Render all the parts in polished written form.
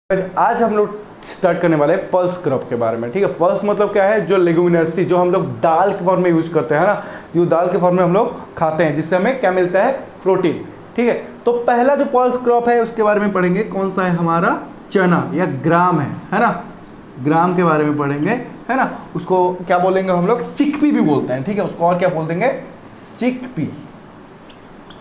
आज हम लोग स्टार्ट करने वाले हैं पल्स क्रॉप के बारे में। ठीक है, पल्स मतलब क्या है? जो लेगुमिनसी, जो हम लोग दाल के फॉर्म में यूज करते हैं ना, जो दाल के फॉर्म में हम लोग खाते हैं, जिससे हमें क्या मिलता है? प्रोटीन। ठीक है, तो पहला जो पल्स क्रॉप है उसके बारे में पढ़ेंगे। कौन सा है? हमारा चना या ग्राम है ना। ग्राम के बारे में पढ़ेंगे, है ना। उसको क्या बोलेंगे हम लोग? चिकपी भी बोलते हैं। ठीक है, उसको और क्या बोल देंगे? चिकपी,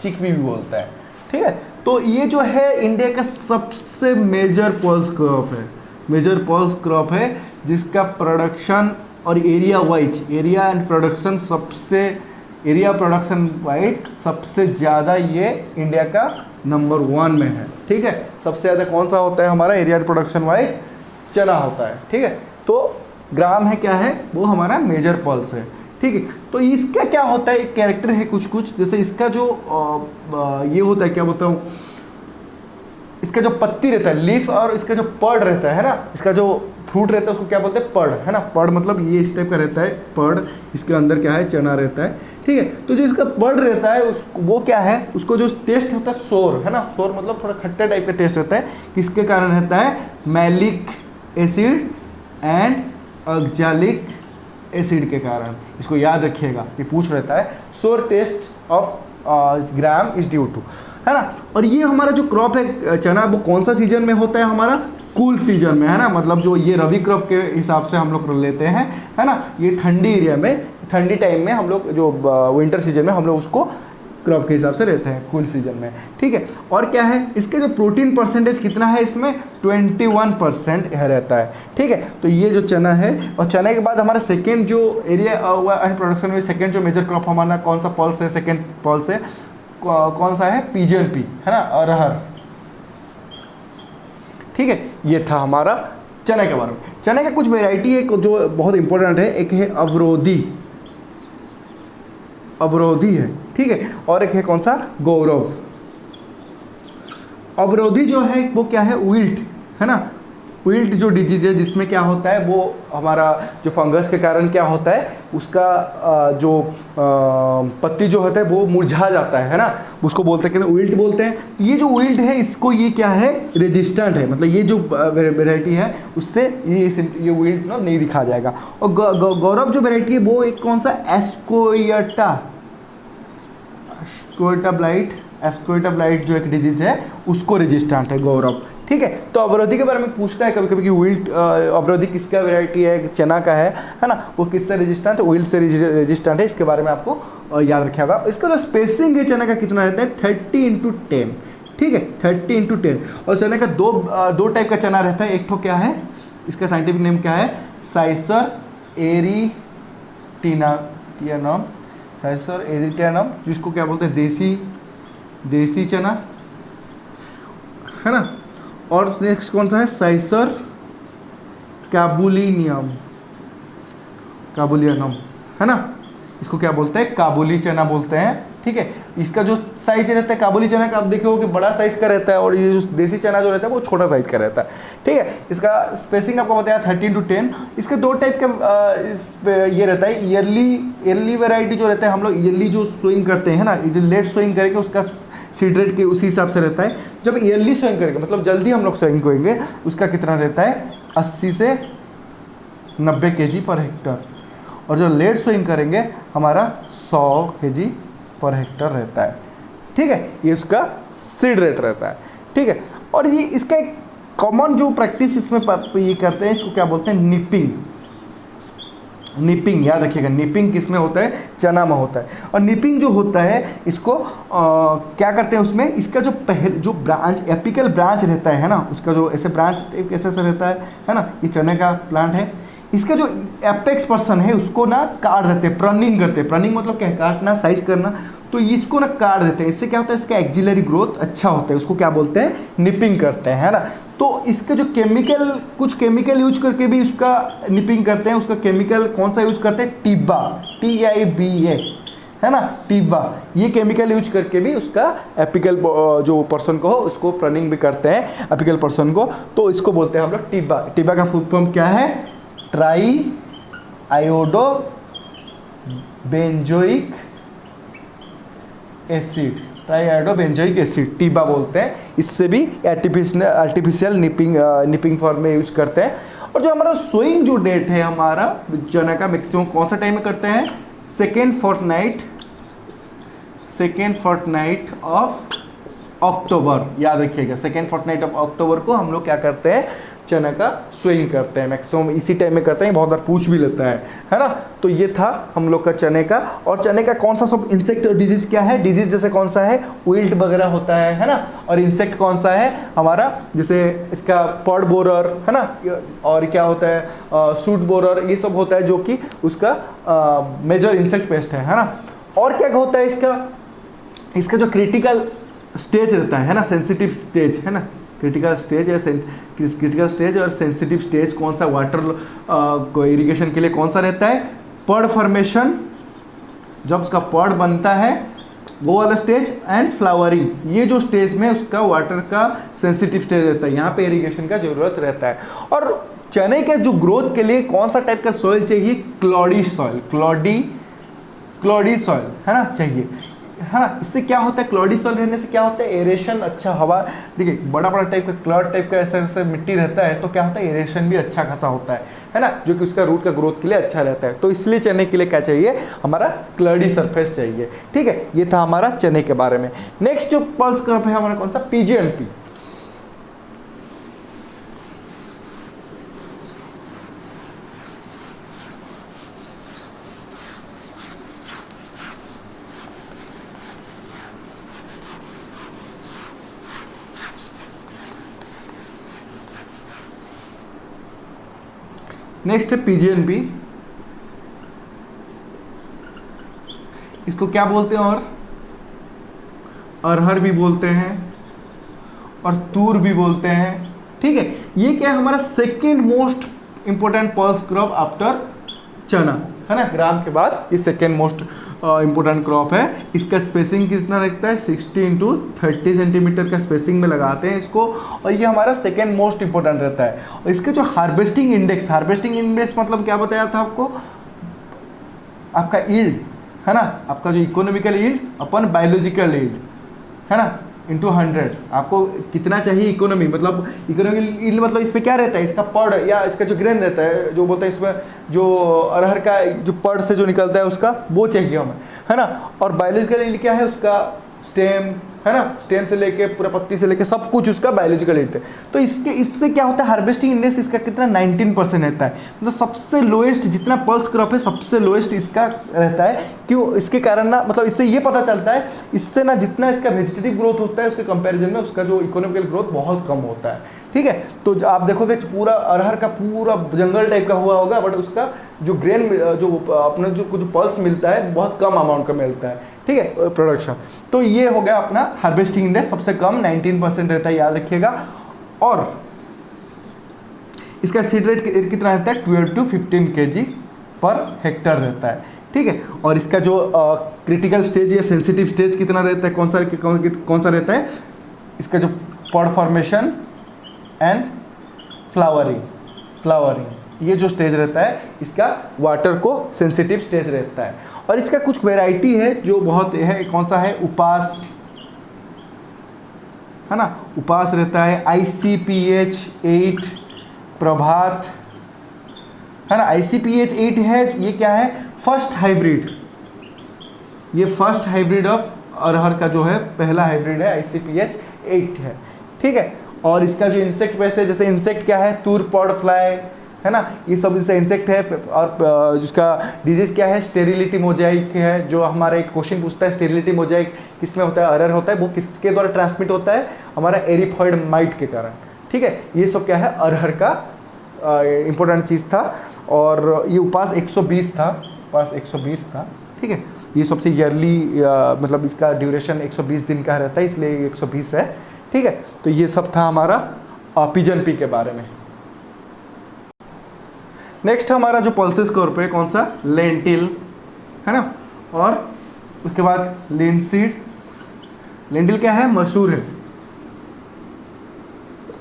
चिकपी भी बोलता है। ठीक है, तो ये जो है इंडिया का सबसे मेजर पल्स क्रॉप है, मेजर पल्स क्रॉप है, जिसका प्रोडक्शन और area wise, area and production सबसे, एरिया प्रोडक्शन वाइज सबसे ज़्यादा ये इंडिया का नंबर 1 में है। ठीक है, सबसे ज़्यादा कौन सा होता है हमारा एरिया प्रोडक्शन वाइज? चना होता है। ठीक है, तो ग्राम है, क्या है वो? हमारा मेजर पल्स है। ठीक है, तो इसका क्या होता है? एक कैरेक्टर है कुछ कुछ, जैसे इसका जो ये होता है, क्या बोलता हूँ, इसका जो पत्ती रहता है, लीफ, और इसका जो पड़ रहता है ना, इसका जो फ्रूट रहता है उसको क्या बोलते हैं? पड़, है ना। पड़ मतलब ये इस टाइप का रहता है पड़, इसके अंदर क्या है? चना रहता है। ठीक है, तो जो इसका पड़ रहता है वो क्या है? उसको जो टेस्ट होता है सोर, है ना। सोर मतलब थोड़ा खट्टा टाइप का टेस्ट रहता है। किसके कारण रहता है? Malic acid and oxalic acid के कारण। इसको याद रखिएगा, ये पूछ रहता है। Sour taste of gram is due to, है ना। और ये हमारा जो क्रॉप है चना, वो कौन सा सीजन में होता है? हमारा कूल सीजन में, है ना। मतलब जो ये रबी क्रॉप के हिसाब से हम लोग लेते हैं, है ना। ये ठंडी एरिया में, ठंडी टाइम में हम लोग, जो विंटर सीजन में हम लोग उसको क्रॉप के हिसाब से रहते हैं, कूल सीजन में। ठीक है, और क्या है इसके जो प्रोटीन परसेंटेज कितना है इसमें? 21% यह रहता है। ठीक है, तो ये जो चना है, और चने के बाद हमारा सेकेंड जो एरिया हुआ है प्रोडक्शन में, सेकेंड जो मेजर क्रॉप हमारा कौन सा पल्स है? सेकेंड पल्स है कौन सा है? पीजेएनपी, है ना, अरहर। ठीक है, ये था हमारा चने के बारे में। चने का कुछ वेराइटी है जो बहुत इंपॉर्टेंट है। एक है अवरोधी, अवरोधी है। ठीक है, और एक है कौन सा? गौरव। अवरोधी जो है वो क्या है? विल्ट, है ना। विल्ट जो डिजीज है, जिसमें क्या होता है, वो हमारा जो फंगस के कारण क्या होता है, उसका जो पत्ती जो होता है वो मुरझा जाता है ना। उसको बोलते हैं, विल्ट बोलते हैं। ये जो विल्ट है, इसको ये क्या है? रेजिस्टेंट है। मतलब ये जो वेराइटी है उससे ये विल्ट ना नहीं दिखा जाएगा। और गौरव जो वेराइटी है वो एक कौन सा? एस्कोयटा, एस्कोयटा ब्लाइट, एस्कोयटा ब्लाइट जो एक डिजीज है उसको रेजिस्टेंट है गौरव। ठीक है, तो अवरोधी के बारे में पूछता है कभी कभी कि विल्ट अवरोधी किसका वेराइटी है? चना का है ना। वो किससे रेजिस्टेंट है? विल्ट से रेजिस्टेंट है। इसके बारे में आपको याद रखिएगा। इसका जो स्पेसिंग है चना का कितना रहता है? 30x10। ठीक है, 30x10। और चने का दो टाइप का चना रहता है। एक तो क्या है, इसका साइंटिफिक नेम क्या है? साइसर एरिटियनम, साइसर एरिटियनम, जिसको क्या बोलते हैं? देसी चना, है ना। और नेक्स्ट कौन सा है? साइसर काबुलिनियम, काबुलियनम, है ना। इसको क्या बोलते हैं? काबुली चना बोलते हैं। ठीक है, इसका जो साइज रहता है काबुली चना का, आप देखो कि बड़ा साइज का रहता है, और ये जो देसी चना जो रहता है वो छोटा साइज का रहता है। ठीक है, इसका स्पेसिंग आपको बताया 13x10। इसके दो टाइप का ये रहता है। ईयरली वेराइटी जो रहता है, हम लोग ईयरली जो सोइंग करते हैं ना, जो लेट सोइंग करेंगे उसका सीड रेट के उसी हिसाब से रहता है। जब ईयरली सोइंग करेंगे, मतलब जल्दी हम लोग सोइंग करेंगे, उसका कितना रहता है? 80 से 90 kg पर हेक्टर। और जो लेट सोइंग करेंगे हमारा 100 kg पर हेक्टर रहता है। ठीक है, ये उसका सीड रेट रहता है। ठीक है, और ये इसका एक कॉमन जो प्रैक्टिस इसमें ये करते हैं, इसको क्या बोलते हैं? निपिंग। निपिंग याद रखिएगा, निपिंग किस में होता है? चना में होता है। और निपिंग जो होता है, इसको क्या करते हैं उसमें? इसका जो ब्रांच, एपिकल ब्रांच रहता है ना, उसका जो ऐसे ब्रांच कैसे ऐसा रहता है ना। ये चने का प्लांट है। इसका जो एपेक्स पर्सन है उसको ना काट देते हैं, प्रनिंग करते हैं। प्रनिंग मतलब क्या है? काटना, साइज करना। तो इसको ना काट देते हैं। इससे क्या होता है? इसका एक्जिलरी ग्रोथ अच्छा होता है। उसको क्या बोलते हैं? निपिंग करते हैं, है ना। तो इसका जो केमिकल, कुछ केमिकल यूज करके भी उसका निपिंग करते हैं। उसका केमिकल कौन सा यूज करते हैं? टिब्बा, TIBA, है ना, टिब्बा। ये केमिकल यूज करके भी उसका एपिकल जो पर्सन को हो उसको प्रनिंग भी करते हैं, एपिकल पर्सन को। तो इसको बोलते हैं हम लोग टिब्बा। टिब्बा का फुल फॉर्म क्या है? Tri iodo benzoic acid, triiodobenzoic acid, TIBA बोलते हैं। इससे भी आर्टिफिशियल निपिंग फॉर्म में यूज करते हैं। और जो हमारा सोइंग जो डेट है हमारा चना का, मैक्सिमम कौन सा टाइम में करते हैं? सेकेंड फोर्टनाइट ऑफ अक्टूबर, याद रखिएगा। सेकेंड फोर्टनाइट ऑफ अक्टूबर को हम लोग क्या करते हैं? चना का स्विंग करते हैं, मैक्सिमम इसी टाइम में करते हैं। बहुत बार पूछ भी लेता है ना। तो ये था हम लोग का चने का। और चने का कौन सा सब इंसेक्ट डिजीज क्या है? डिजीज जैसे कौन सा है? विल्ट वगैरह होता है ना। और इंसेक्ट कौन सा है हमारा? जैसे इसका पॉड बोरर है ना, और क्या होता है सूट बोरर, ये सब होता है जो कि उसका मेजर इंसेक्ट पेस्ट है ना। और क्या होता है इसका जो क्रिटिकल स्टेज रहता है ना, सेंसिटिव स्टेज है ना, क्रिटिकल स्टेज और सेंसिटिव स्टेज कौन सा? वाटर इरिगेशन के लिए कौन सा रहता है? पॉड फॉर्मेशन, जब उसका पॉड बनता है वो वाला स्टेज, एंड फ्लावरिंग, ये जो स्टेज में उसका वाटर का सेंसिटिव स्टेज रहता है, यहाँ पे इरिगेशन का जरूरत रहता है। और चने के जो ग्रोथ के लिए कौन सा टाइप का सॉइल चाहिए? क्लॉडी सॉइल, क्लॉडी सॉइल है ना चाहिए, है ना। इससे क्या होता है? क्लॉडी सॉइल रहने से क्या होता है? एरेशन, अच्छा हवा, देखिए बड़ा टाइप का क्लॉड टाइप का ऐसा मिट्टी रहता है, तो क्या होता है? एरेशन भी अच्छा खासा होता है ना, जो कि उसका रूट का ग्रोथ के लिए अच्छा रहता है। तो इसलिए चने के लिए क्या चाहिए? हमारा क्लॉडी सरफेस चाहिए। ठीक है, ये था हमारा चने के बारे में। नेक्स्ट जो पल्स क्रॉप है हमारा कौन सा? पीजीएनपी। नेक्स्ट है पीजीएनपी। इसको क्या बोलते हैं? और अरहर भी बोलते हैं और तूर भी बोलते हैं। ठीक है, ये क्या है? हमारा second most important pulse crop after चना, है ना। ग्राम के बाद ये सेकेंड मोस्ट इंपोर्टेंट क्रॉप है। इसका स्पेसिंग कितना लगता है? 60 इंटू 30 सेंटीमीटर का स्पेसिंग में लगाते हैं इसको। और ये हमारा सेकेंड मोस्ट इंपोर्टेंट रहता है। और इसके जो हार्वेस्टिंग इंडेक्स मतलब क्या बताया था आपको? आपका यील्ड है ना, आपका जो इकोनॉमिकल यील्ड अपन बायोलॉजिकल यील्ड है ना, इंटू 100। आपको कितना चाहिए इकोनॉमी, मतलब इकोनॉमिकल यील्ड मतलब इसमें क्या रहता है? इसका पड या इसका जो ग्रेन रहता है, जो बोलते हैं इसमें जो अरहर का जो पड से जो निकलता है उसका, वो चाहिए हमें, है ना। और बायोलॉजिकल यील्ड क्या है? उसका स्टेम है ना, स्टेम से लेके पूरा पत्ती से लेके सब कुछ उसका बायोलॉजिकल यील्ड है। तो इससे क्या होता है? हार्वेस्टिंग इंडेक्स इसका कितना? 19% रहता है। मतलब सबसे लोएस्ट जितना पल्स क्रॉप है सबसे लोएस्ट इसका रहता है। क्यों? इसके कारण ना, मतलब इससे ये पता चलता है, इससे ना जितना इसका वेजिटेटिव ग्रोथ होता है उसके कंपैरिजन में उसका जो इकोनॉमिकल ग्रोथ बहुत कम होता है। ठीक है, तो आप देखोगे पूरा अरहर का पूरा जंगल टाइप का हुआ होगा, बट उसका जो ग्रेन जो अपने जो कुछ पल्स मिलता है बहुत कम अमाउंट का मिलता है। ठीक है, प्रोडक्शन। तो ये हो गया अपना हार्वेस्टिंग इंडेक्स, सबसे कम 19% रहता है, याद रखिएगा। और इसका सीड रेट कितना रहता है? 12 to 15 kg पर हेक्टर रहता है। ठीक है, और इसका जो क्रिटिकल स्टेज या सेंसिटिव स्टेज कितना रहता है? कौन सा रहता है? इसका जो पॉड फॉर्मेशन एंड फ्लावरिंग, ये जो स्टेज रहता है इसका वाटर को सेंसिटिव स्टेज रहता है। और इसका कुछ वैरायटी है जो बहुत है, कौन सा है? उपास है ना, उपास रहता है। ICPH 8 प्रभात है ना, ICPH 8 है। ये क्या है? फर्स्ट हाइब्रिड, ये फर्स्ट हाइब्रिड ऑफ अरहर का जो है पहला हाइब्रिड है, ICPH 8 है। ठीक है, और इसका जो इंसेक्ट पेस्ट है, जैसे इंसेक्ट क्या है? तूर पॉड फ्लाई है ना, ये सब इससे इंसेक्ट है। और जिसका डिजीज क्या है? स्टेरिलिटी मोजाइक है। जो हमारा एक क्वेश्चन पूछता है, स्टेरिलिटी मोजाइक किसमें होता है? अरहर होता है। वो किसके द्वारा ट्रांसमिट होता है? हमारा एरिफॉइड माइट के कारण। ठीक है, ये सब क्या है? अरहर का इंपॉर्टेंट चीज़ था। और ये उपास 120 था, उपास 120 था। ठीक है, ये सबसे ईयरली मतलब इसका ड्यूरेशन 120 दिन का रहता है, इसलिए 120 है। ठीक है, तो ये सब था हमारा पीजीएनपी के बारे में। नेक्स्ट हमारा जो पल्सेस क्रॉप है कौन सा? लेंटिल है ना, और उसके बाद लिनसीड। लेंटिल क्या है? मसूर है।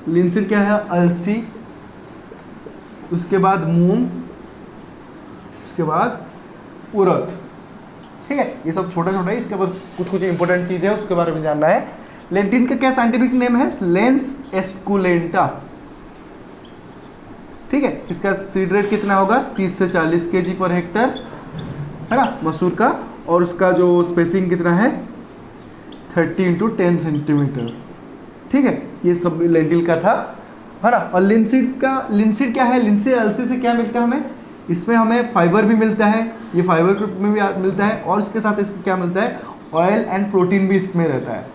लिनसीड क्या है? अलसी। उसके बाद मूंग, उसके बाद उड़द। ठीक है, ये सब छोटा छोटा है, इसके ऊपर कुछ कुछ इंपॉर्टेंट चीज़ है उसके बारे में जानना है। लेंटिन का क्या साइंटिफिक नेम है? Lens esculenta. ठीक है, इसका सीड रेट कितना होगा? 30 से 40 kg पर हेक्टर, है ना, मसूर का। और उसका जो स्पेसिंग कितना है? 30 × 10 सेंटीमीटर। ठीक है, ये सब लेंटिल का था, है ना। और लिनसीड क्या है? लिनसे अलसी से क्या मिलता है हमें? इसमें हमें फाइबर भी मिलता है, ये फाइबर ग्रुप में भी मिलता है, और इसके साथ इसको क्या मिलता है? ऑयल एंड प्रोटीन भी इसमें रहता है।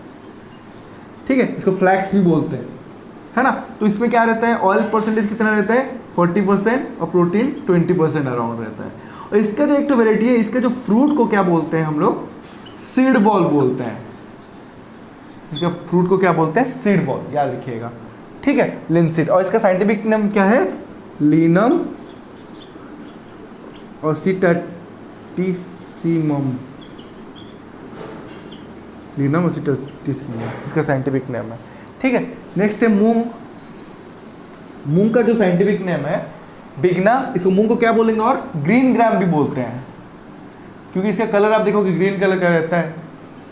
ठीक है, इसको फ्लैक्स भी बोलते हैं, है ना। तो इसमें क्या रहता है? ऑयल परसेंटेज कितना रहता है? 40%, और प्रोटीन 20% अराउंड रहता है। और इसका जो एक तो वेराइटी है, इसका जो फ्रूट को क्या बोलते हैं हम लोग? सीड बॉल बोलते हैं। इसका फ्रूट को क्या बोलते हैं? सीड बॉल, याद रखिएगा। ठीक है, लिनसीड। और इसका साइंटिफिक नेम क्या है? लीनम ओसिटाटिसिमम। लीनम ओसिटाटिसिमम इसका साइंटिफिक नेम है। ठीक है, नेक्स्ट है मूंग। मूंग का जो साइंटिफिक नेम है बिगना। इसको मूंग को क्या बोलेंगे? और ग्रीन ग्राम भी बोलते हैं, क्योंकि इसका कलर आप देखोगे ग्रीन कलर का रहता है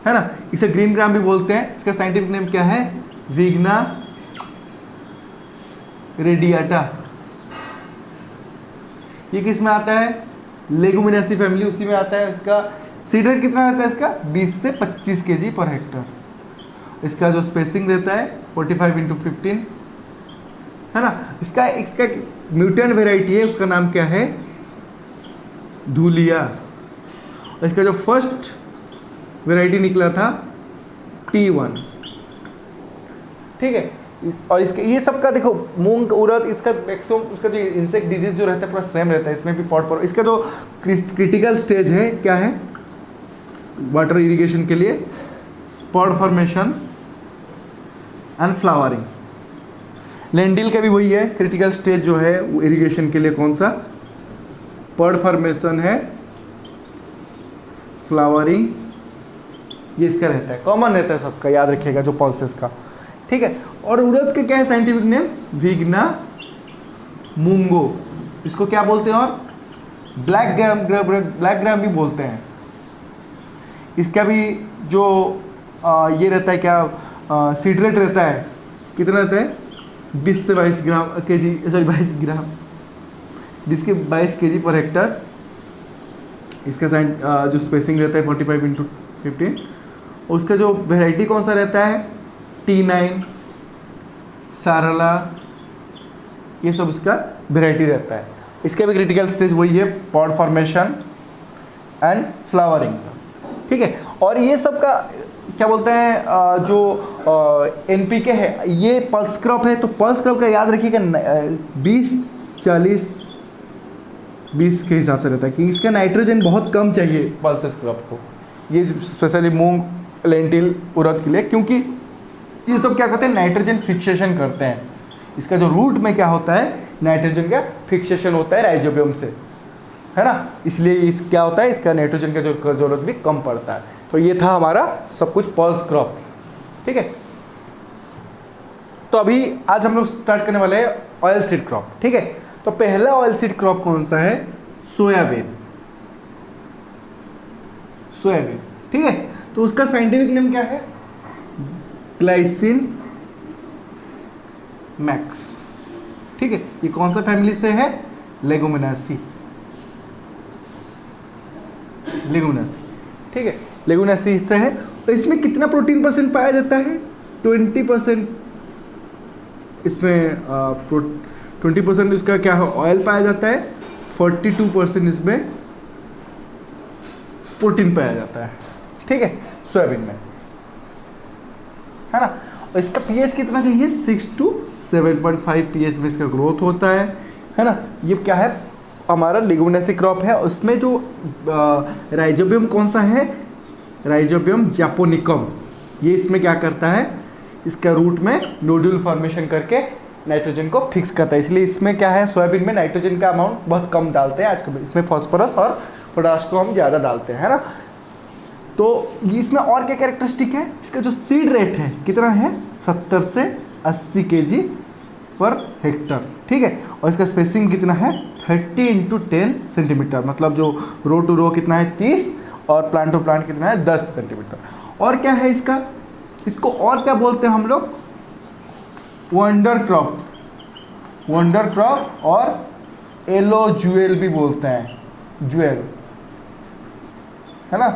ना। इसे ग्रीन ग्राम भी बोलते हैं। इसका साइंटिफिक नेम क्या है? विग्ना रेडियाटा। ये किस में आता है? लेगुमिनेसी फैमिली, उसी में आता है। इसका सीड रेट कितना रहता है? इसका 20 से 25 kg पर हेक्टर। इसका जो स्पेसिंग रहता है 45 × 15, है ना। इसका म्यूटेंट वेराइटी है, उसका नाम क्या है? धूलिया। इसका जो फर्स्ट वेराइटी निकला था T1। ठीक है, और इसके ये सब का देखो, मूंग, उड़द, इसका मैक्सिमम उसका जो इंसेक्ट डिजीज जो रहता है पूरा सेम रहता है, इसमें भी पॉट पर। इसका जो क्रिटिकल स्टेज है क्या है वाटर इरिगेशन के लिए? Pod formation and flowering. Lentil का भी वही है, क्रिटिकल स्टेज जो है वो इरिगेशन के लिए कौन सा? पॉड फॉर्मेशन है, फ्लावरिंग, ये इसका रहता है, कॉमन रहता है सबका, याद रखिएगा जो पल्सेस का। ठीक है, और उड़द का क्या है साइंटिफिक नेम? विग्ना मूंगो। इसको क्या बोलते हैं? और ब्लैक ग्राम भी बोलते हैं। इसका भी जो ये रहता है क्या, सीड रेट रहता है, कितना रहता है? 20 से 22 ग्राम केजी, सॉरी 22 ग्राम, 20 से 22 kg पर हेक्टर। इसका जो स्पेसिंग रहता है 45 × 15। उसका जो वेराइटी कौन सा रहता है? T9, सारला, ये सब इसका वेराइटी रहता है। इसका भी क्रिटिकल स्टेज वही है, पॉड फॉर्मेशन एंड फ्लावरिंग। ठीक है, और ये सब का क्या बोलते हैं, जो NPK है, ये पल्स क्रॉप है। तो पल्स क्रॉप का याद रखिएगा 20-40-20 के हिसाब से रहता है, कि इसका नाइट्रोजन बहुत कम चाहिए पल्सेस क्रॉप को, ये स्पेशली मूंग, लेंटिल, उड़द के लिए, क्योंकि ये सब क्या करते हैं? नाइट्रोजन फिक्सेशन करते हैं। इसका जो रूट में क्या होता है? नाइट्रोजन का फिक्सेशन होता है राइजोबियम से, है ना। इसलिए इस क्या होता है? इसका नाइट्रोजन का जो जरूरत भी कम पड़ता है। तो ये था हमारा सब कुछ पल्स क्रॉप। ठीक है, तो अभी आज हम लोग स्टार्ट करने वाले हैं ऑयल सीड क्रॉप। ठीक है, तो पहला ऑयल सीड क्रॉप कौन सा है? सोयाबीन। सोयाबीन, ठीक है, तो उसका साइंटिफिक नेम क्या है? Glycine max. ठीक है, ये कौन सा फैमिली से है? लेगुमिनेसी। ठीक है, लेगुमिनेसी से है। तो इसमें कितना प्रोटीन परसेंट पाया जाता है? 20%। इसमें 20% इसका क्या है? ऑयल पाया जाता है। 42% इसमें प्रोटीन पाया जाता है। ठीक है, सोयाबीन में, है ना। और इसका पीएच कितना चाहिए? 6 to 7.5 पीएच में इसका ग्रोथ होता है ना। ये क्या है? हमारा लेगुमिनेसी क्रॉप है। उसमें जो राइजोबियम कौन सा है? राइजोबियम जापोनिकम। ये इसमें क्या करता है? इसका रूट में नोड्यूल फॉर्मेशन करके नाइट्रोजन को फिक्स करता है। इसलिए इसमें क्या है? सोयाबीन में नाइट्रोजन का अमाउंट बहुत कम डालते हैं आजकल, इसमें फॉस्फोरस और पोटाश को हम ज़्यादा डालते हैं, है ना। तो इसमें और क्या कैरेक्टरिस्टिक है? इसका जो सीड रेट है कितना है? 70 से 80 kg पर हेक्टर। ठीक है, और इसका स्पेसिंग कितना है? 30 × 10 सेंटीमीटर, मतलब जो रो टू रो कितना है? 30, और प्लांट टू प्लांट कितना है 10 सेंटीमीटर। और क्या है इसका, इसको और क्या बोलते हैं हम लोग, वंडर क्रॉप, वंडर क्रॉप और येलो ज्वेल भी बोलते हैं, ज्वेल है ना,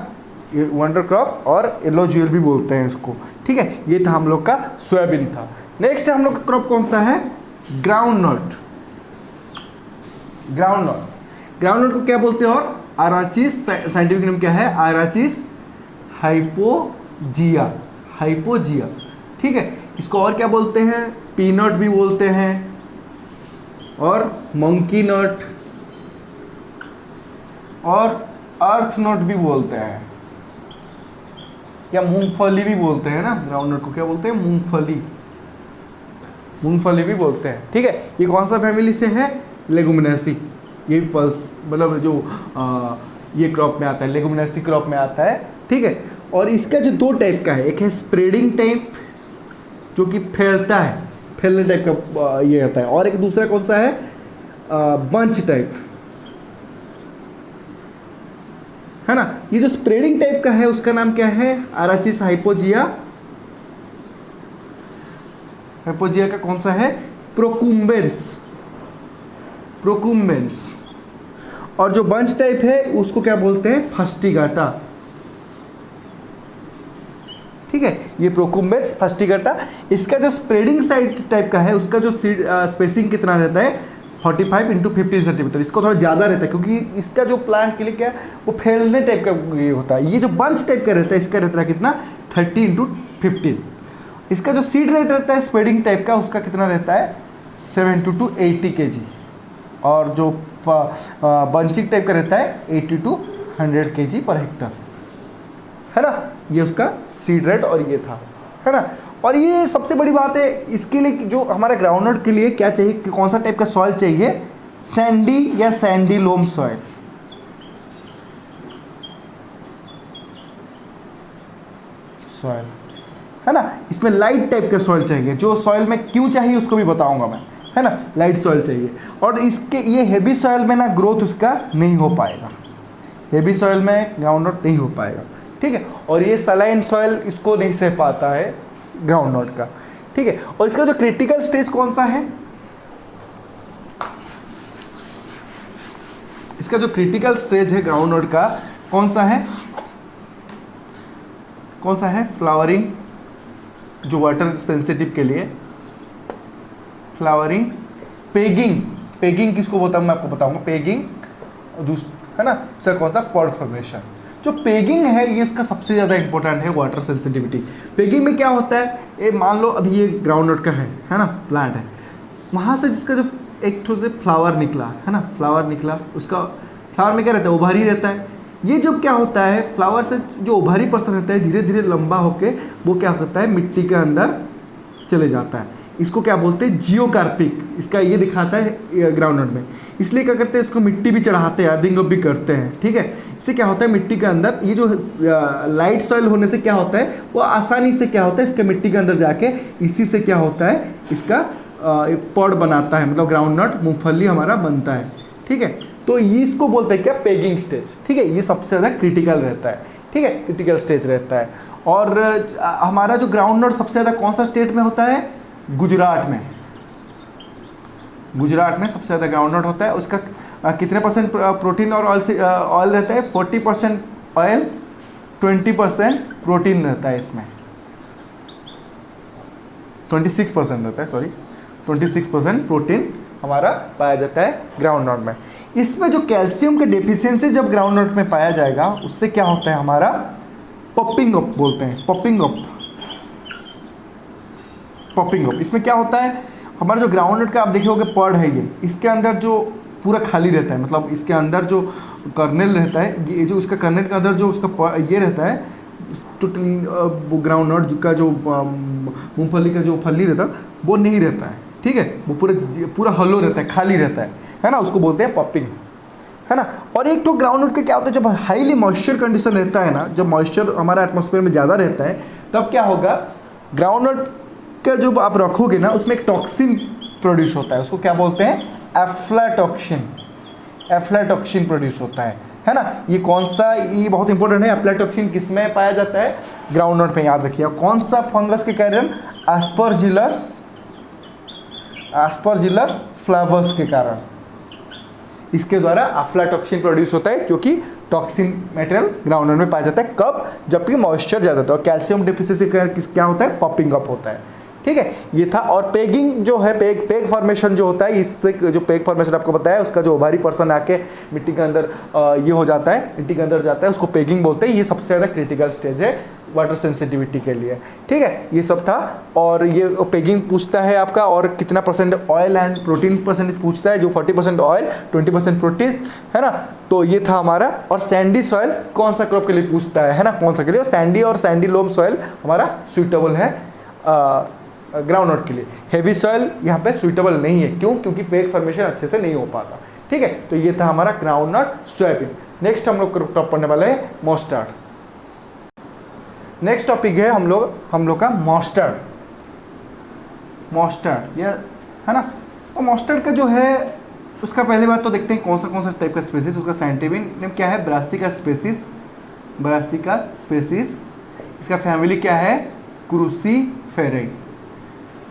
ये वंडर क्रॉप और येलो ज्वेल भी बोलते हैं इसको। ठीक है, ये था हम लोग का सोयाबीन था। नेक्स्ट हम लोग का क्रॉप कौन सा है, groundnut. Groundnut, groundnut को क्या बोलते हैं, और अराचिस, साइंटिफिक नेम क्या है, अराचिस हाइपोजिया, हाइपोजिया। ठीक है, इसको और क्या बोलते हैं, पीनट भी बोलते हैं, और मंकी नट और अर्थ नट भी बोलते हैं, या मूंगफली भी बोलते हैं ना। ग्राउंड नट को क्या बोलते हैं, मूंगफली, मूंगफली भी बोलते हैं। ठीक है, ये कौन सा फैमिली से है, लेगुमिनेसी। ये पल्स मतलब जो ये क्रॉप में आता है, लेगुमिनेसी क्रॉप में आता है। ठीक है, और इसका जो दो टाइप का है, एक है स्प्रेडिंग टाइप जो कि फैलता है, फैलने टाइप का ये होता है, और एक दूसरा कौन सा है, बंच टाइप, है ना। ये जो स्प्रेडिंग टाइप का है उसका नाम क्या है, अराचिस हाइपोजिया। हाइपोजिया का कौन सा है, प्रोकुम्बेंस, प्रोकुम्बेंस। और जो बंच टाइप है उसको क्या बोलते हैं, फस्टिगाटा। ठीक है, ये प्रोकुम्बेंस, फस्टिगाटा। इसका जो स्प्रेडिंग साइड टाइप का है उसका जो स्पेसिंग कितना रहता है, 45 × 50 सेंटीमीटर। इसको थोड़ा ज़्यादा रहता है क्योंकि इसका जो प्लांट के लिए क्या है, वो फैलने टाइप का ये होता है। ये जो बंच टाइप का रहता है इसका रहता है कितना, 30 × 15। इसका जो सीड रेट रहता है स्प्रेडिंग टाइप का उसका कितना रहता है, 70 to 80 kg। और जो बंचिंग टाइप का रहता है 80 to 100 kg पर हेक्टर, है ना। ये उसका सीड रेट और ये था, है ना। और ये सबसे बड़ी बात है, इसके लिए जो हमारे ग्राउंडनट के लिए क्या चाहिए, कि कौन सा टाइप का सॉइल चाहिए, सैंडी या सैंडी लोम सॉइल। सॉइल, है ना, इसमें लाइट टाइप का सॉइल चाहिए। जो सॉइल में क्यों चाहिए उसको भी बताऊंगा मैं, है ना। लाइट सॉइल चाहिए, और इसके ये हेवी सॉइल में ना ग्रोथ उसका नहीं हो पाएगा, हेवी सॉइल में ग्राउंडनट नहीं हो पाएगा। ठीक है, और ये सलाइन सॉइल इसको नहीं सह पाता है ग्राउंडनट का। ठीक है, और इसका जो क्रिटिकल स्टेज कौन सा है, इसका जो क्रिटिकल स्टेज है ग्राउंडनट का कौन सा है, कौन सा है, फ्लावरिंग, जो वाटर सेंसिटिव के लिए फ्लावरिंग, पेगिंग। पेगिंग किसको बोलता हूँ मैं आपको बताऊंगा, पेगिंग, है ना। सर कौन सा, पॉड फॉर्मेशन। जो पेगिंग है ये इसका सबसे ज़्यादा इंपॉर्टेंट है, वाटर सेंसिटिविटी। पेगिंग में क्या होता है, ये मान लो अभी ये ग्राउंडनट का है ना, प्लांट है, वहाँ से जिसका जो एक ठो से फ्लावर निकला, है ना, फ्लावर निकला, उसका फ्लावर में क्या रहता है, ओभारी रहता है। ये जब क्या होता है, फ्लावर से जो ओभारी पर्सन रहता है धीरे धीरे लंबा होके वो क्या होता है, मिट्टी के अंदर चले जाता है। इसको क्या बोलते हैं, जियोकार्पिक। इसका ये दिखाता है ग्राउंडनट में। इसलिए क्या करते हैं, इसको मिट्टी भी चढ़ाते हैं, अर्थिंग भी करते हैं। ठीक है, इससे क्या होता है, मिट्टी के अंदर ये जो लाइट सॉइल होने से क्या होता है, वो आसानी से क्या होता है, इसके मिट्टी के अंदर जाके इसी से क्या होता है, इसका पॉड बनाता है, मतलब ग्राउंडनट, मूंगफली हमारा बनता है। ठीक है, तो इसको बोलते हैं क्या, पेगिंग स्टेज। ठीक है, ये सबसे ज़्यादा क्रिटिकल रहता है। ठीक है, क्रिटिकल स्टेज रहता है। और हमारा जो ग्राउंडनट सबसे ज़्यादा कौन सा स्टेट में होता है, गुजरात में। गुजरात में सबसे ज़्यादा ग्राउंडनट होता है। उसका कितने % प्रोटीन और ऑयल रहता है, 40% ऑयल, 20% प्रोटीन रहता है इसमें, 26% रहता है, सॉरी 26% प्रोटीन हमारा पाया जाता है ग्राउंडनट में। इसमें जो कैल्शियम के डेफिशिएंसी जब ग्राउंडनट में पाया जाएगा उससे क्या होता है, हमारा पॉपिंग अप बोलते हैं, पॉपिंग अप, पॉपिंग अप। इसमें क्या होता है, हमारा जो ग्राउंडनट का आप देखे होगे पॉड है ये, इसके अंदर जो पूरा खाली रहता है, मतलब इसके अंदर जो कर्नेल रहता है, ये जो उसका कर्नेल के अंदर जो उसका ये रहता है, तो वो ग्राउंडनट का जो मूंगफली का जो फली रहता है वो नहीं रहता है। ठीक है, वो पूरा हॉलो रहता है, खाली रहता है ना, उसको बोलते हैं पॉपिंग, है ना। और एक तो ग्राउंडनट का क्या होता है, जब हाईली मॉइस्चर कंडीशन रहता है ना, जब मॉइस्चर हमारा एटमॉस्फेयर में ज़्यादा रहता है तब क्या होगा, ग्राउंडनट का जो आप रखोगे ना उसमें एक टॉक्सिन प्रोड्यूस होता है, उसको क्या बोलते हैं, एफ्लाटॉक्सिन। एफ्लाटॉक्सिन प्रोड्यूस होता है, है ना। ये कौन सा, ये बहुत इंपॉर्टेंट है, एफ्लाटॉक्सिन किस में पाया जाता है, ग्राउंडनट में, याद रखिए। कौन सा फंगस के कारण, एस्परजिलस फ्लावर्स के कारण, इसके द्वारा अफ्लाटॉक्सिन प्रोड्यूस होता है, जो कि टॉक्सिन मटेरियल ग्राउंडनट में पाया जाता है। कब, जबकि मॉइस्चर ज़्यादा होता है। और कैल्शियम डिफिशिएंसी क्या होता है, पॉपिंग अप होता है। ठीक है, ये था। और पेगिंग जो है, पेग फॉर्मेशन जो होता है, इससे जो पेग फॉर्मेशन आपको बताया, उसका जो ओवारी पर्सन आके मिट्टी के अंदर ये हो जाता है, मिट्टी के अंदर जाता है, उसको पेगिंग बोलते हैं। ये सबसे ज़्यादा क्रिटिकल स्टेज है वाटर सेंसिटिविटी के लिए। ठीक है, ये सब था। और ये पेगिंग पूछता है आपका, और कितना percent oil and protein percentage पूछता है, जो 40% ऑयल 20% प्रोटीन, है ना। तो ये था हमारा। और सैंडी सॉइल कौन सा क्रॉप के लिए पूछता है ना, कौन सा के लिए। और सैंडी लोम सॉइल हमारा सुइटेबल है ग्राउंडनट के लिए। हेवी सॉइल यहाँ पे सुइटेबल नहीं है, क्यों, क्योंकि पेग फॉर्मेशन अच्छे से नहीं हो पाता। ठीक है, तो ये था हमारा ग्राउंडनट, सोयाबीन। नेक्स्ट हम लोग टॉप पढ़ने वाले हैं मस्टर्ड। नेक्स्ट टॉपिक है हम लोग का मस्टर्ड, ये है ना। और मस्टर्ड का जो है, उसका पहले बात तो देखते हैं कौन सा टाइप का स्पेसिस, उसका साइंटिफिक नेम क्या है, ब्रासिका स्पेसिस। इसका फैमिली क्या है, क्रूसीफेराई,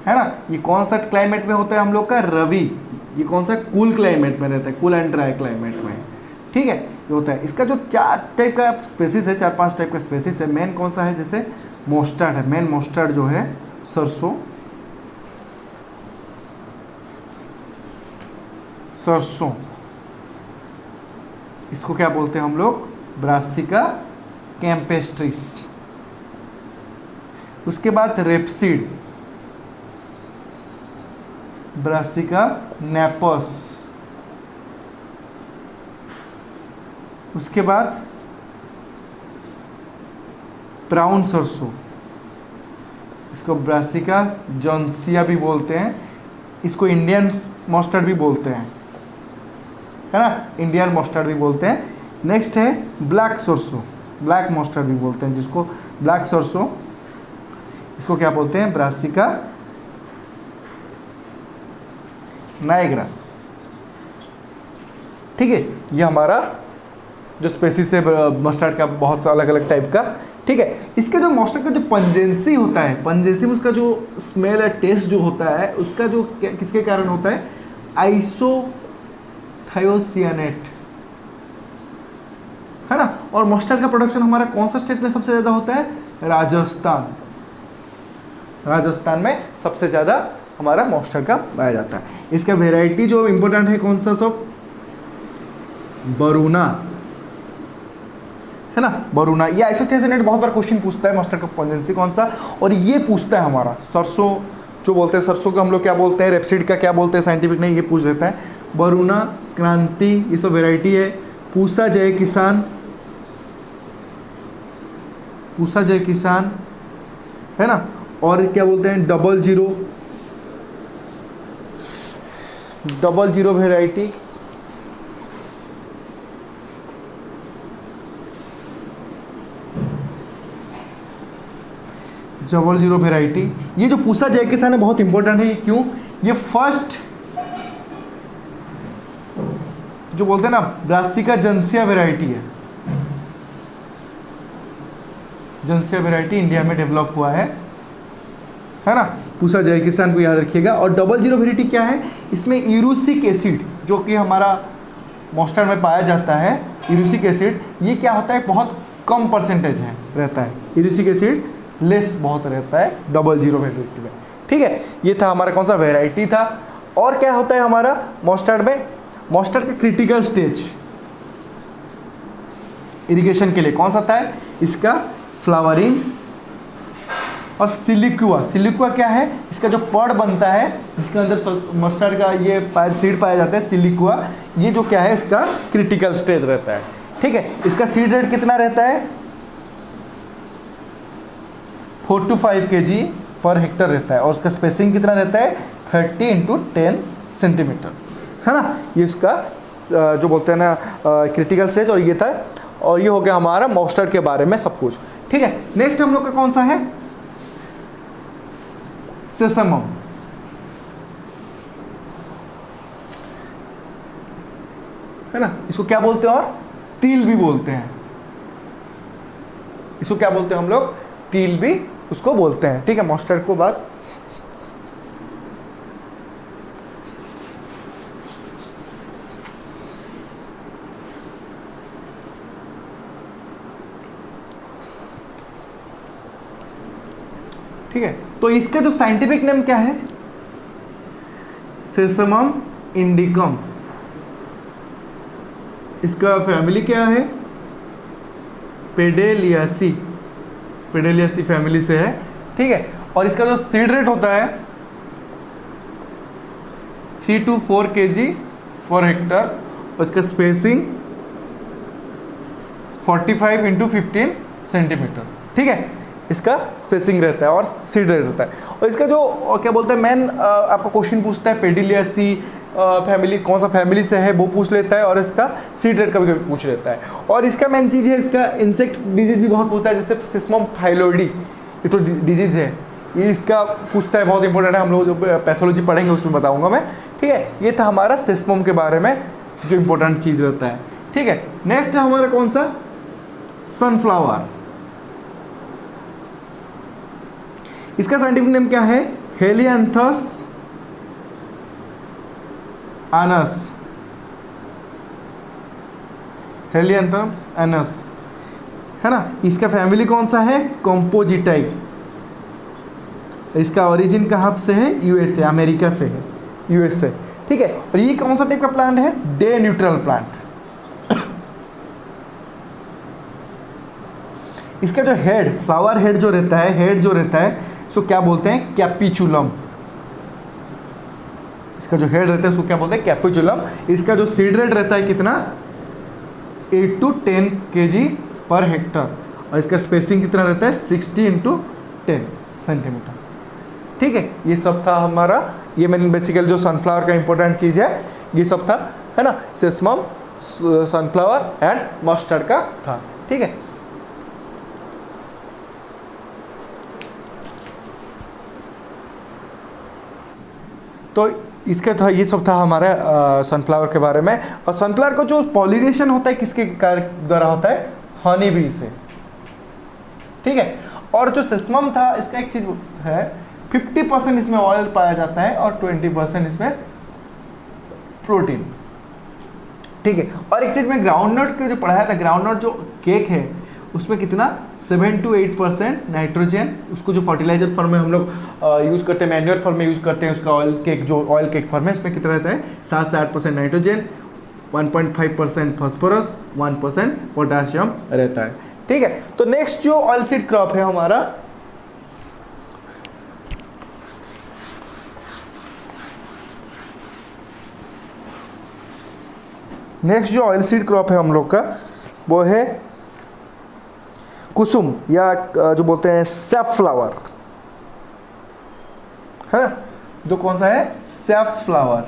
है ना। ये कौन सा क्लाइमेट में होता है हम लोग का, रवि। ये कौन सा, कूल क्लाइमेट में रहता है, कूल एंड ड्राई क्लाइमेट में। ठीक है, ये होता है। इसका जो 4 टाइप का स्पेसिस है, 4-5 टाइप का स्पेसिस है। मेन कौन सा है, जैसे मस्टर्ड है, मेन मस्टर्ड जो है सरसों, इसको क्या बोलते हैं हम लोग, ब्रासिका कैम्पेस्ट्रिस। उसके बाद रेपसीड, ब्रासिका नेपस। उसके बाद ब्राउन सरसों, इसको ब्रासिका जॉन्सिया भी बोलते हैं। इसको इंडियन मस्टर्ड भी बोलते हैं, है ना, इंडियन मस्टर्ड भी बोलते हैं। नेक्स्ट है ब्लैक सरसों, ब्लैक मस्टर्ड भी बोलते हैं, जिसको ब्लैक सरसों, इसको क्या बोलते हैं, ब्रासिका नाइग्रा। ठीक है, ये हमारा जो स्पेसिस है मस्टर्ड का, बहुत सा अलग अलग टाइप का। ठीक है, इसका जो मस्टर्ड का जो पंजेंसी होता है, पंजेंसी में उसका जो स्मेल है, टेस्ट जो होता है, उसका जो किसके कारण होता है, आइसोथायोसियानेट, है ना। और मस्टर्ड का प्रोडक्शन हमारा कौन सा स्टेट में सबसे ज़्यादा होता है, राजस्थान में सबसे ज़्यादा हमारा मस्टर्ड का पाया जाता है। इसका वेराइटी जो इम्पोर्टेंट है कौन सा, सब बरूना, है ना, बरूना। ये आइसोथायोसियानेट बहुत बार क्वेश्चन पूछता है, मस्टर्ड का पंजेंसी कौन सा। और ये पूछता है हमारा सरसों, जो बोलते हैं सरसों का हम लोग क्या बोलते हैं, रेपसीड का क्या बोलते हैं साइंटिफिक नहीं, ये पूछ देता है। बरूना, क्रांति, ये सब वेराइटी है। पूसा जय किसान, है ना। और क्या बोलते हैं, डबल जीरो वेराइटी, ये जो पूसा जय किसान है बहुत इंपॉर्टेंट है। क्यों, ये फर्स्ट जो बोलते हैं ना, ब्रासिका जंसिया वेराइटी है, जंसिया वेराइटी इंडिया में डेवलप हुआ है ना। पूसा जय किसान को याद रखिएगा। और डबल जीरो वेराइटी क्या है, इसमें यूरुसिक एसिड जो कि हमारा मस्टर्ड में पाया जाता है, यूरुसिक एसिड, ये क्या होता है, बहुत कम परसेंटेज है रहता है, यूरुसिक एसिड लेस बहुत रहता है डबल जीरो वेराइटी में। ठीक है, ये था हमारा कौन सा वेराइटी था। और क्या होता है हमारा मस्टर्ड में, मस्टर्ड का क्रिटिकल स्टेज इरिगेशन के लिए कौन सा था, इसका फ्लावरिंग और सिलिकुआ क्या है, इसका जो पड़ बनता है जिसके अंदर मस्टर्ड का ये सीड पाया जाता है, सिलिकुआ, ये जो क्या है, इसका क्रिटिकल स्टेज रहता है। ठीक है, इसका सीड रेट कितना रहता है, 4 to 5 kg पर हेक्टर रहता है। और उसका स्पेसिंग कितना रहता है, 30 × 10 सेंटीमीटर, है ना। ये इसका जो बोलते हैं ना क्रिटिकल स्टेज, और ये था। और ये हो गया हमारा मस्टर्ड के बारे में सब कुछ। ठीक है, नेक्स्ट हम लोग का कौन सा है, सेसमम, है ना। इसको क्या बोलते हैं, और तिल भी बोलते हैं। इसको क्या बोलते हैं हम लोग? तिल भी उसको बोलते हैं। ठीक है, मस्टर्ड को बाद ठीक है। तो इसका जो साइंटिफिक नेम क्या है? सेसमम इंडिकम। इसका फैमिली क्या है? पेडेलियासी। पेडेलियासी फैमिली से है। ठीक है, और इसका जो सीड रेट होता है 3 to 4 kg पर हेक्टर, और इसका स्पेसिंग 45 × 15 सेंटीमीटर। ठीक है, इसका स्पेसिंग रहता है और सीड रेट रहता है। और इसका जो क्या बोलते हैं मेन आपको क्वेश्चन पूछता है पेडिलियासी फैमिली कौन सा फैमिली से है वो पूछ लेता है, और इसका सीड रेट कभी कभी पूछ लेता है। और इसका मेन चीज़ है, इसका इंसेक्ट डिजीज भी बहुत होता है, जैसे सिस्मम थाइलॉइडी, ये तो डिजीज है, ये इसका पूछता है, बहुत इंपॉर्टेंट है। हम लोग जो पैथोलॉजी पढ़ेंगे उसमें बताऊंगा मैं। ठीक है, ये था हमारा सिस्मम के बारे में जो इंपॉर्टेंट चीज़ रहता है। ठीक है, नेक्स्ट है हमारा कौन सा? सनफ्लावर। इसका साइंटिफिक नेम क्या है? हेलियांथस आनस। हेलियांथस आनस है ना। इसका फैमिली कौन सा है? कंपोजिटाई। इसका ओरिजिन कहाँ से है? यूएसए, अमेरिका से है, यूएसए। ठीक है, और ये कौन सा टाइप का प्लांट है? Day neutral plant. इसका जो हेड, फ्लावर हेड जो रहता है, हेड जो रहता है इसको क्या बोलते हैं? कैपिचुलम। इसका जो हेड रहता है उसको क्या बोलते हैं? कैपिचुलम। इसका जो सीड रेट रहता है कितना? 8 to 10 kg पर हेक्टर, और इसका स्पेसिंग कितना रहता है? 60 × 10 सेंटीमीटर। ठीक है, ये सब था हमारा, ये मैंने बेसिकली जो सनफ्लावर का इंपॉर्टेंट चीज़ है ये सब था, है ना। सेसमम, सनफ्लावर एंड मस्टर्ड का था। ठीक है, तो इसका था, ये सब था हमारे सनफ्लावर के बारे में। और सनफ्लावर का जो पॉलिनेशन होता है किसके द्वारा होता है? हनी बी से। ठीक है, और जो सेसमम था इसका एक चीज़ है, 50% इसमें ऑयल पाया जाता है और 20% इसमें प्रोटीन। ठीक है, और एक चीज़ में ग्राउंडनट का जो पढ़ाया था, ग्राउंडनट जो केक है उसमें कितना 7 to 8% नाइट्रोजन, उसको जो फर्टिलाइजर फॉर्म में हम लोग यूज़ करते हैं, मैन्योर फॉर्म में यूज़ करते हैं, उसका ऑयल केक जो ऑयल केक फॉर्म है उसमें कितना रहता है? 7 से 8% नाइट्रोजन, 1.5% फास्फोरस, 1% पोटाशियम रहता है। ठीक है, तो नेक्स्ट जो ऑयल सीड क्रॉप है हमारा, नेक्स्ट जो ऑयल सीड क्रॉप है हम लोग का वो है कुसुम, या जो बोलते हैं सैफफ्लावर, है जो कौन सा है? सैफफ्लावर।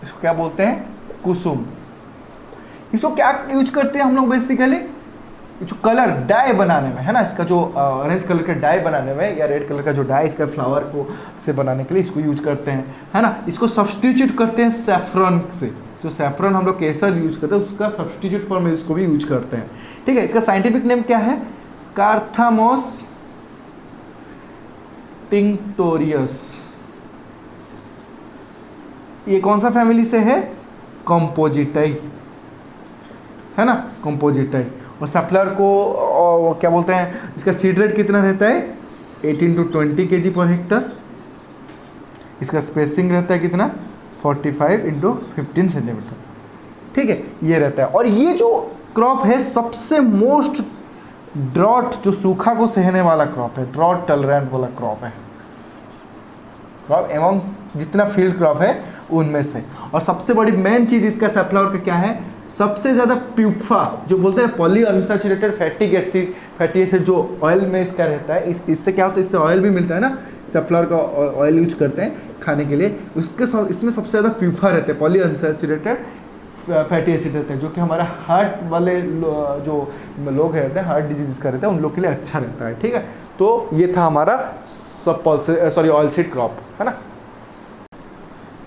इसको क्या बोलते हैं? कुसुम। इसको क्या यूज करते हैं हम लोग बेसिकली? जो कलर डाई बनाने में, है ना, इसका जो ऑरेंज कलर का डाई बनाने में, या रेड कलर का जो डाई इसका फ्लावर को से बनाने के लिए इसको यूज करते हैं, है ना। इसको सब्सटीट्यूट करते हैं सैफरन से। जो सैफरन हम लोग केसर यूज करते हैं उसका सब्सटीट्यूट फॉर्म में इसको भी यूज करते हैं। ठीक है, इसका साइंटिफिक नेम क्या है? कार्थामोस टिंक्टोरियस। ये कौन सा फैमिली से है? कंपोजिटाई, है ना, कंपोजिटाई। और सैफफ्लावर को क्या बोलते हैं? इसका सीड रेट कितना रहता है? 18 to 20 kg पर हेक्टर। इसका स्पेसिंग रहता है कितना? 45 × 15 सेंटीमीटर। ठीक है, ये रहता है। और ये जो क्रॉप है सबसे मोस्ट ड्रॉट, जो सूखा को सहने वाला क्रॉप है, ड्रॉट टॉलरेंट वाला क्रॉप है, क्रॉप एमंग जितना फील्ड क्रॉप है उनमें से। और सबसे बड़ी मेन चीज़ इसका सैफफ्लावर का क्या है? सबसे ज़्यादा प्यूफा, जो बोलते हैं पॉली अनसैचुरेटेड फैटी एसिड जो ऑयल में इसका रहता है, इससे क्या होता है? इससे ऑयल भी मिलता है ना, सैफफ्लावर का ऑयल यूज करते हैं खाने के लिए, उसके इसमें सबसे ज़्यादा प्यूफा रहते हैं, पॉली अनसैचुरेटेड फैटी एसिड रहते हैं, जो कि हमारा हार्ट वाले जो लोग रहते हैं, हार्ट डिजीज का रहता है, उन लोग के लिए अच्छा रहता है। ठीक है, तो ये था हमारा ऑयल सीड क्रॉप, है ना।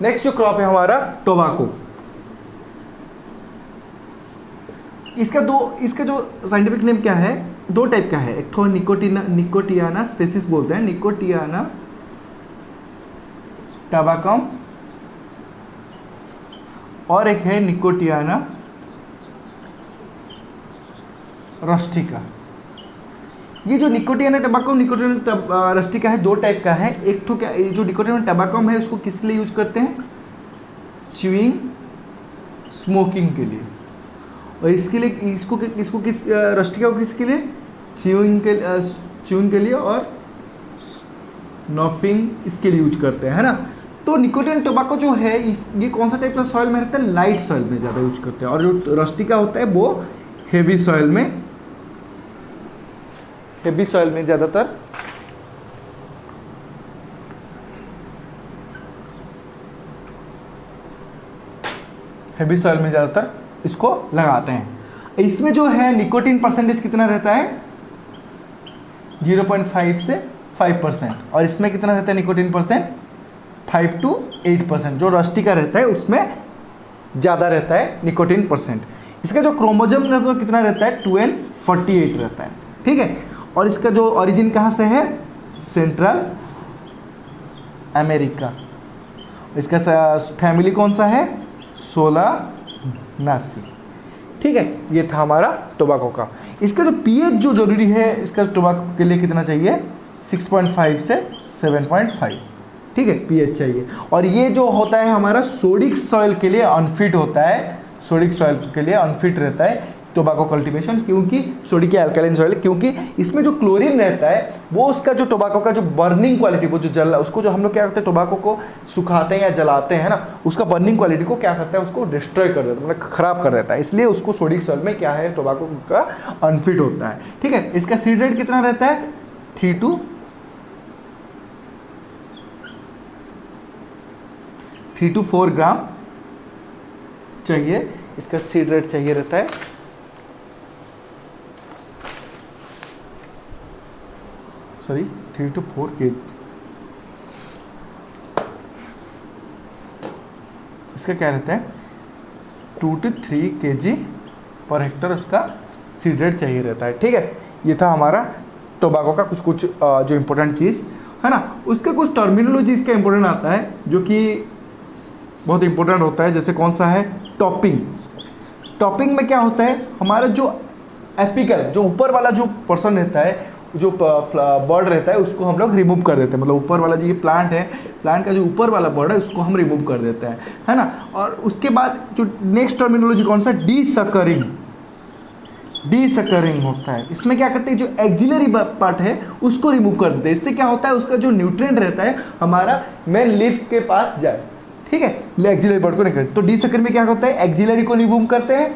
नेक्स्ट जो क्रॉप है हमारा टोबैको। इसका जो साइंटिफिक नेम क्या है, दो टाइप का है, एक तो निकोटियाना स्पेसिस बोलते हैं, निकोटियाना टैबाकम, और एक है निकोटियाना रस्टिका। ये जो निकोटियाना टैबाकम, निकोटियाना रस्टिका है, दो टाइप का है। एक तो क्या, जो निकोटियाना टैबाकम है उसको किस लिए यूज करते हैं, च्यूइंग स्मोकिंग के लिए, और इसके लिए इसको किस रस्टिका को किसके लिए, च्यूइंग के लिए और नॉफिंग इसके लिए यूज करते हैं, है ना। तो निकोटियाना टोबैको जो है ये कौन सा टाइप का सॉइल में रहता है, लाइट सॉइल में ज़्यादा यूज करते हैं, और जो रस्टिका होता है वो हेवी सॉइल में, ज़्यादातर इसको लगाते हैं। इसमें जो है निकोटीन परसेंटेज कितना रहता है, 0.5 से 5%, और इसमें कितना रहता है निकोटीन परसेंट, 5 to 8%। जो रस्टिका रहता है उसमें ज़्यादा रहता है निकोटीन परसेंट। इसका जो क्रोमोसोम नंबर कितना रहता है, 2n48 रहता है, ठीक है। और इसका जो ओरिजिन कहाँ से है, सेंट्रल अमेरिका। इसका फैमिली कौन सा है, सोलानासी, ठीक है। ये था हमारा टोबैको का। इसका जो पीएच जो जरूरी है इसका टोबैको के लिए कितना चाहिए, 6.5 से 7.5, ठीक है, पीएच चाहिए। और ये जो होता है हमारा सोडिक सॉइल के लिए अनफिट होता है, सोडिक सॉइल के लिए अनफिट रहता है टोबैको कल्टीवेशन, क्योंकि सोडिक या अल्कालाइन सॉइल, क्योंकि इसमें जो क्लोरीन रहता है वो उसका जो टोबैको का जो बर्निंग क्वालिटी, वो जो जल, उसको जो हम लोग क्या करते हैं, टोबैको को सुखाते हैं या जलाते हैं ना, उसका बर्निंग क्वालिटी को क्या करता है, उसको डिस्ट्रॉय कर देता है, मतलब खराब कर देता है। इसलिए उसको सोडिक सॉइल में क्या है, टोबैको का अनफिट होता है, ठीक है। इसका सीड रेट कितना रहता है, 3 to 4 ग्राम चाहिए, इसका सीड रेट चाहिए रहता है। Sorry 3 to 4 kg। इसका क्या रहता है, 2 to 3 kg पर हेक्टर उसका सीड रेट चाहिए रहता है, ठीक है। ये था हमारा टोबैको का कुछ जो इम्पोर्टेंट चीज़ है ना। उसका कुछ टर्मिनोलॉजी इसका इम्पोर्टेंट आता है जो कि बहुत इंपॉर्टेंट होता है, जैसे कौन सा है, टॉपिंग। टॉपिंग में क्या होता है, हमारा जो एपिकल, जो ऊपर वाला जो पर्सन रहता है, जो बर्ड रहता है, उसको हम लोग रिमूव कर देते हैं। मतलब ऊपर वाला जो ये प्लांट है, प्लांट का जो ऊपर वाला बर्ड है उसको हम रिमूव कर देते हैं, है ना। और उसके बाद जो नेक्स्ट टर्मिनोलॉजी कौन सा, डीसकरिंग होता है। इसमें क्या करते हैं, जो एक्जिलरी पार्ट है उसको रिमूव कर देते हैं। इससे क्या होता है, उसका जो न्यूट्रिएंट रहता है हमारा मेन लीफ के पास जाए, ठीक है, एक्जिलरी पार्ट को नहीं करते। तो डीसकर में क्या होता है, एक्जिलरी को रिमूव करते हैं,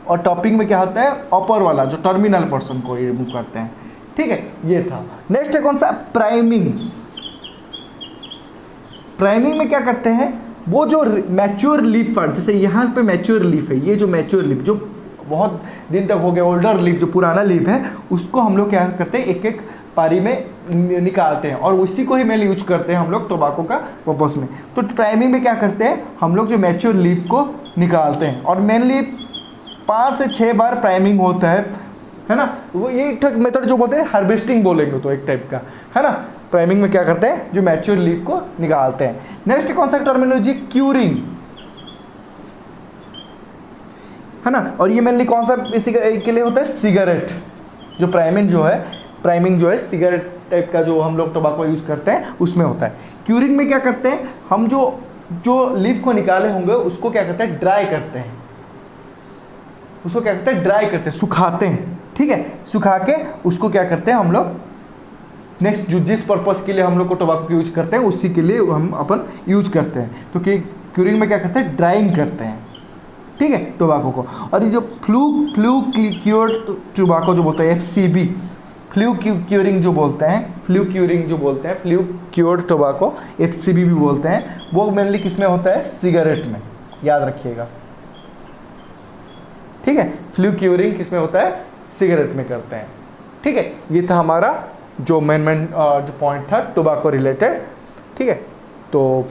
और टॉपिंग में क्या होता है, अपर वाला जो टर्मिनल पर्सन को रिमूव करते हैं, ठीक है। ये था। नेक्स्ट है कौन सा, प्राइमिंग। प्राइमिंग में क्या करते हैं, वो जो मैच्योर लीफ पार्ट, जैसे यहाँ पे मैच्योर लीफ है, ये जो मैच्योर लीफ जो बहुत दिन तक हो गया, ओल्डर लीफ जो पुराना लीफ है, उसको हम लोग क्या करते हैं, एक एक पारी में निकालते हैं, और उसी को ही मेनली यूज करते हैं हम लोग टोबैको का पर्पस में। तो प्राइमिंग में क्या करते हैं, हम लोग जो मैच्योर लीफ को निकालते हैं, और मेनली 5 से 6 बार प्राइमिंग होता है ना। वो ये एक मेथड जो बोलते हैं हार्वेस्टिंग बोलेंगे तो एक टाइप का, है ना। प्राइमिंग में क्या करते हैं, जो मैच्योर लीफ को निकालते हैं। नेक्स्ट कौन सा टर्मिनोलॉजी, क्यूरिंग, है ना। और ये मेनली कौन सा इसी के लिए होता है, सिगरेट। जो प्राइमिंग जो है सिगरेट टाइप का जो हम लोग टोबैको यूज करते हैं उसमें होता है। क्यूरिंग में क्या करते हैं, हम जो लीफ को निकाले होंगे उसको क्या करते हैं, ड्राई करते हैं, सुखाते हैं, ठीक है। सुखा के उसको क्या करते हैं हम लोग, नेक्स्ट जिस पर्पस के लिए हम लोग को टोबैको यूज करते हैं उसी के लिए हम अपन यूज करते हैं। तो क्यूरिंग में क्या करते हैं, ड्राइंग करते हैं, ठीक है, टोबैको को। और ये जो फ्लू क्योर्ड टोबैको जो बोलते हैं, FCB, फ्लू क्योरिंग जो बोलते हैं, फ्लू क्योर्ड टोबैको, FCB भी बोलते हैं, वो मेनली किस में होता है, सिगरेट में, याद रखिएगा, ठीक है। फ्लू क्योरिंग किस में होता है, सिगरेट में करते हैं, ठीक है। ये था हमारा जो मेन जो पॉइंट था टोबैको रिलेटेड, ठीक है। तो